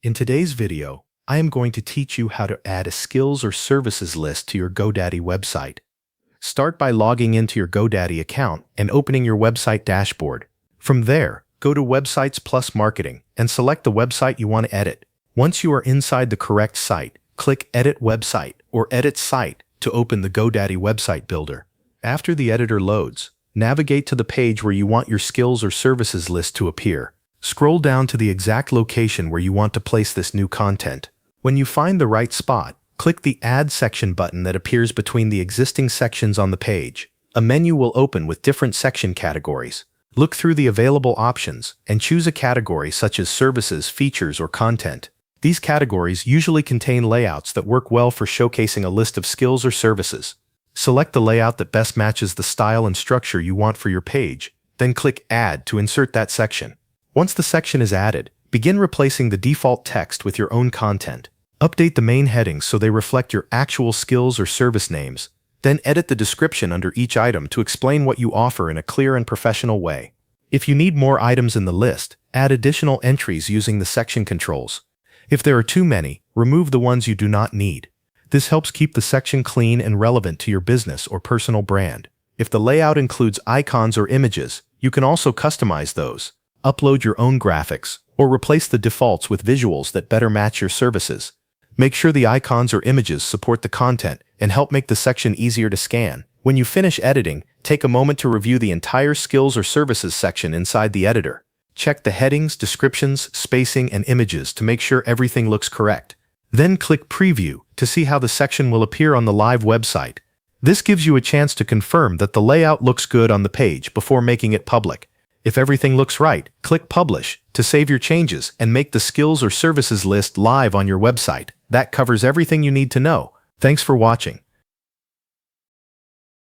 In today's video, I am going to teach you how to add a skills or services list to your GoDaddy website. Start by logging into your GoDaddy account and opening your website dashboard. From there, go to Websites plus Marketing and select the website you want to edit. Once you are inside the correct site, click Edit Website or Edit Site to open the GoDaddy website builder. After the editor loads, navigate to the page where you want your skills or services list to appear. Scroll down to the exact location where you want to place this new content. When you find the right spot, click the Add Section button that appears between the existing sections on the page. A menu will open with different section categories. Look through the available options and choose a category such as Services, Features, or Content. These categories usually contain layouts that work well for showcasing a list of skills or services. Select the layout that best matches the style and structure you want for your page, then click Add to insert that section. Once the section is added, begin replacing the default text with your own content. Update the main headings so they reflect your actual skills or service names. Then edit the description under each item to explain what you offer in a clear and professional way. If you need more items in the list, add additional entries using the section controls. If there are too many, remove the ones you do not need. This helps keep the section clean and relevant to your business or personal brand. If the layout includes icons or images, you can also customize those. Upload your own graphics, or replace the defaults with visuals that better match your services. Make sure the icons or images support the content and help make the section easier to scan. When you finish editing, take a moment to review the entire skills or services section inside the editor. Check the headings, descriptions, spacing, and images to make sure everything looks correct. Then click Preview to see how the section will appear on the live website. This gives you a chance to confirm that the layout looks good on the page before making it public. If everything looks right, click Publish to save your changes and make the skills or services list live on your website. That covers everything you need to know. Thanks for watching.